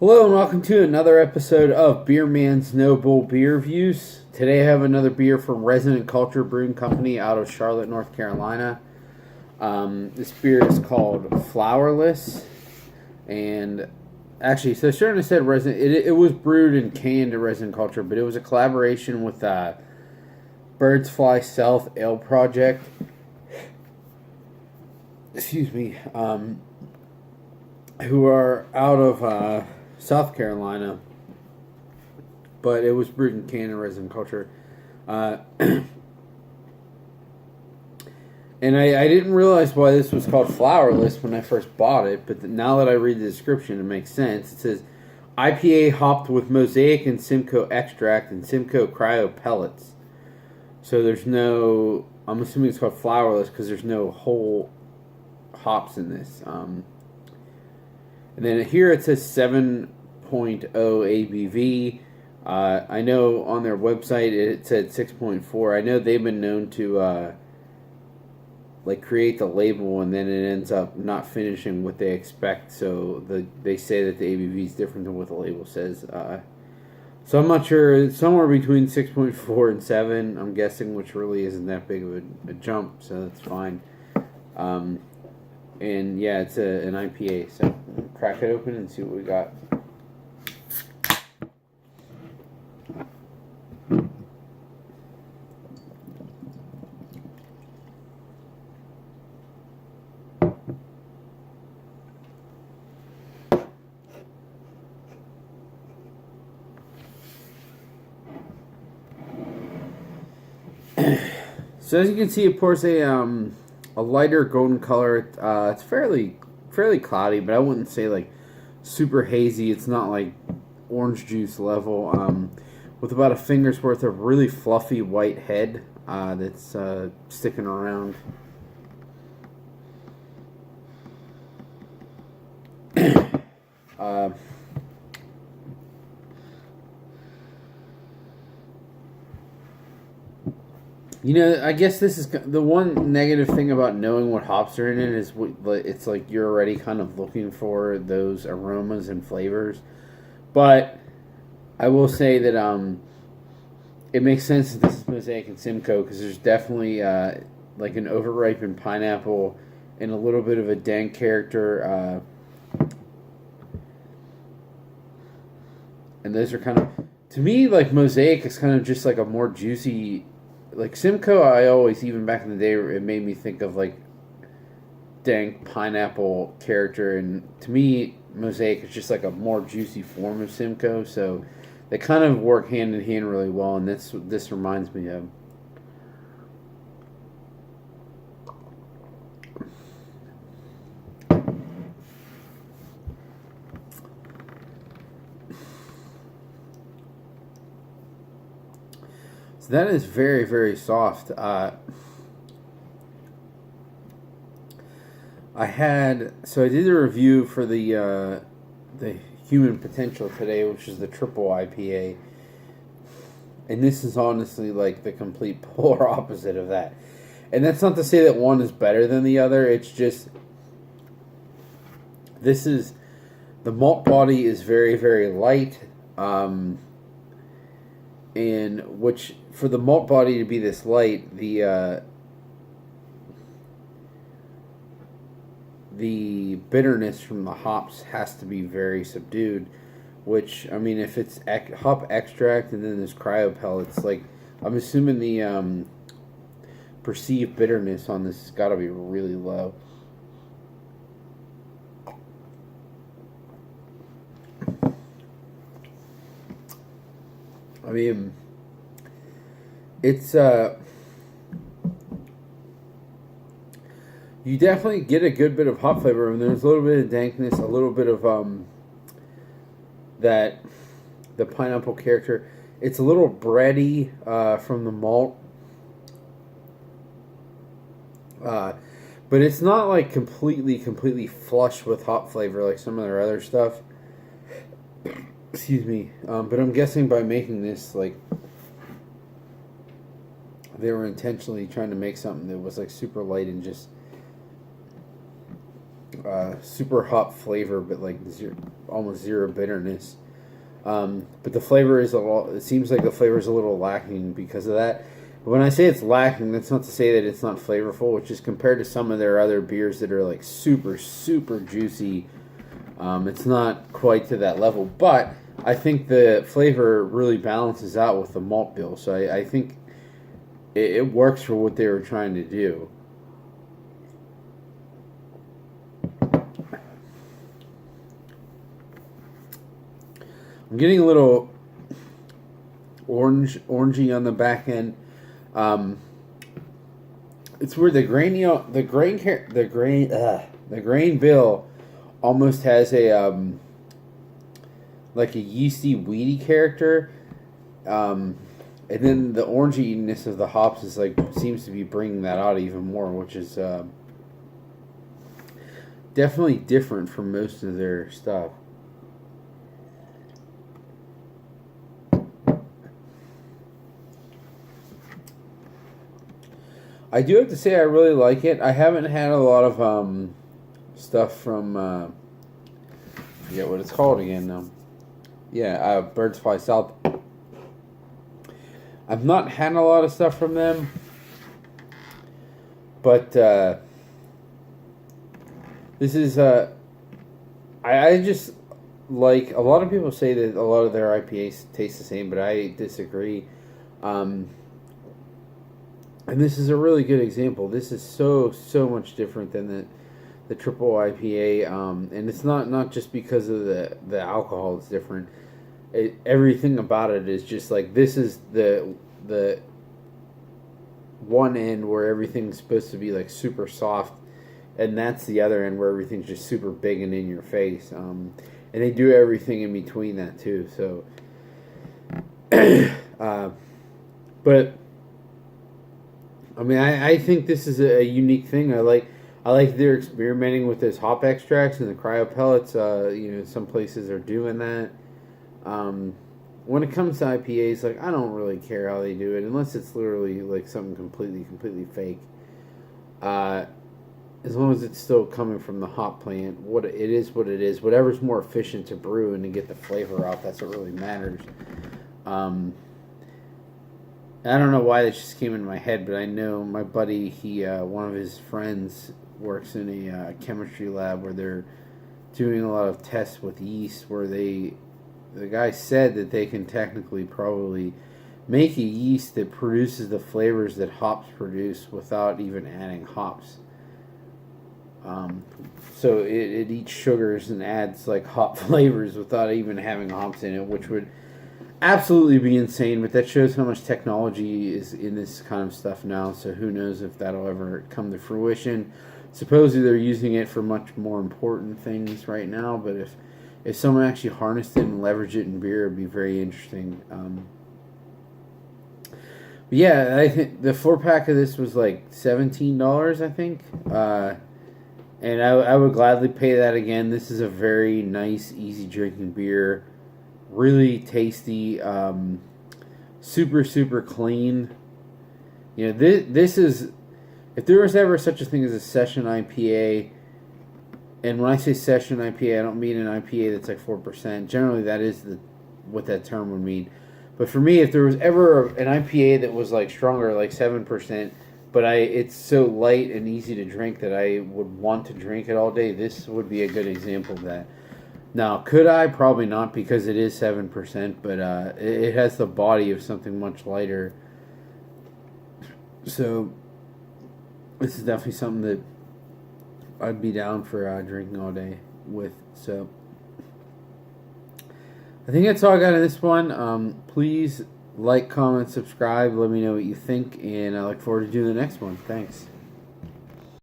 Hello and welcome to another episode of Beer Man's Noble Beer Reviews. Today I have another beer from Resonant Culture Brewing Company out of Charlotte, North Carolina. This beer is called Flowerless, and actually, so I shouldn't have said Resonant. It was brewed and canned at Resonant Culture, but it was a collaboration with Birds Fly South Ale Project. Excuse me. Who are out of South Carolina, but it was brewed in canned resin culture. And I didn't realize why this was called Flowerless when I first bought it, but now that I read the description, it makes sense. It says, IPA hopped with Mosaic and Simcoe extract and Simcoe Cryo Pellets. So there's no, I'm assuming it's called Flowerless because there's no whole hops in this. And then here it says 7.0 ABV. I know on their website it said 6.4. I know they've been known to create the label and then it ends up not finishing what they expect. So they say that the ABV is different than what the label says. So I'm not sure. It's somewhere between 6.4 and 7. I'm guessing, which really isn't that big of a jump. So that's fine. And yeah, it's an IPA, so crack it open and see what we got. So as you can see, it pours a lighter golden color. It's fairly cloudy, but I wouldn't say like super hazy. It's not like orange juice level. With about a finger's worth of really fluffy white head that's sticking around. You know, I guess this is the one negative thing about knowing what hops are in it is it's like you're already kind of looking for those aromas and flavors. But I will say that it makes sense that this is Mosaic and Simcoe because there's definitely like an overripened pineapple and a little bit of a dank character. And those are kind of, to me, like Mosaic is kind of just like a more juicy. Like Simcoe, I always, even back in the day, it made me think of like dank pineapple character, and to me, Mosaic is just like a more juicy form of Simcoe. So they kind of work hand in hand really well, and that's what this reminds me of. So that is very, very soft. I did a review for the Human Potential today, which is the triple IPA, and this is honestly like the complete polar opposite of that. And that's not to say that one is better than the other. It's just the malt body is very, very light. And which, for the malt body to be this light, the bitterness from the hops has to be very subdued. Which, I mean, if it's hop extract and then there's cryo pellets, like, I'm assuming the perceived bitterness on this has got to be really low. I mean, it's you definitely get a good bit of hop flavor, and there's a little bit of dankness, a little bit of the pineapple character. It's a little bready from the malt, but it's not like completely flush with hop flavor like some of their other stuff. Excuse me, but I'm guessing by making this, like, they were intentionally trying to make something that was like super light and just super hop flavor, but like almost zero bitterness. But the flavor is it seems like the flavor is a little lacking because of that. When I say it's lacking, that's not to say that it's not flavorful. It's just compared to some of their other beers that are like super, super juicy. It's not quite to that level, but I think the flavor really balances out with the malt bill. So I think it works for what they were trying to do. I'm getting a little orangey on the back end. It's where the grain bill almost has a like a yeasty, weedy character, and then the oranginess of the hops is like seems to be bringing that out even more, which is definitely different from most of their stuff. I do have to say I really like it. I haven't had a lot of stuff from I forget what it's called again now. Yeah, Birds Fly South. I've not had a lot of stuff from them, but this is I just like, a lot of people say that a lot of their IPAs taste the same, but I disagree. And this is a really good example. This is so much different than the triple IPA, and it's not just because of the alcohol. It's different. Everything about it is just like, this is the one end where everything's supposed to be like super soft, and that's the other end where everything's just super big and in your face. And they do everything in between that too. So, but I mean, I think this is a unique thing. I like they're experimenting with this hop extracts and the cryo pellets. Some places are doing that. When it comes to IPAs, like, I don't really care how they do it, unless it's literally like something completely fake. As long as it's still coming from the hop plant, what it is. Whatever's more efficient to brew and to get the flavor out, that's what really matters. I don't know why this just came in my head, but I know my buddy, one of his friends works in a chemistry lab where they're doing a lot of tests with yeast, where the guy said that they can technically probably make a yeast that produces the flavors that hops produce without even adding hops. So it eats sugars and adds like hop flavors without even having hops in it, which would absolutely be insane. But that shows how much technology is in this kind of stuff now. So who knows if that'll ever come to fruition. Supposedly they're using it for much more important things right now, but if someone actually harnessed it and leveraged it in beer, it'd be very interesting. But yeah, I think the 4-pack of this was like $17, I think. And I would gladly pay that again. This is a very nice, easy drinking beer. Really tasty. Super clean. This is, if there was ever such a thing as a session IPA, and when I say session IPA, I don't mean an IPA that's like 4%. Generally, that is what that term would mean. But for me, if there was ever an IPA that was like stronger, like 7%, but it's so light and easy to drink that I would want to drink it all day, this would be a good example of that. Now, could I? Probably not, because it is 7%, but it has the body of something much lighter. So, this is definitely something that I'd be down for drinking all day with. So, I think that's all I got in this one. Please like, comment, subscribe. Let me know what you think, and I look forward to doing the next one. Thanks.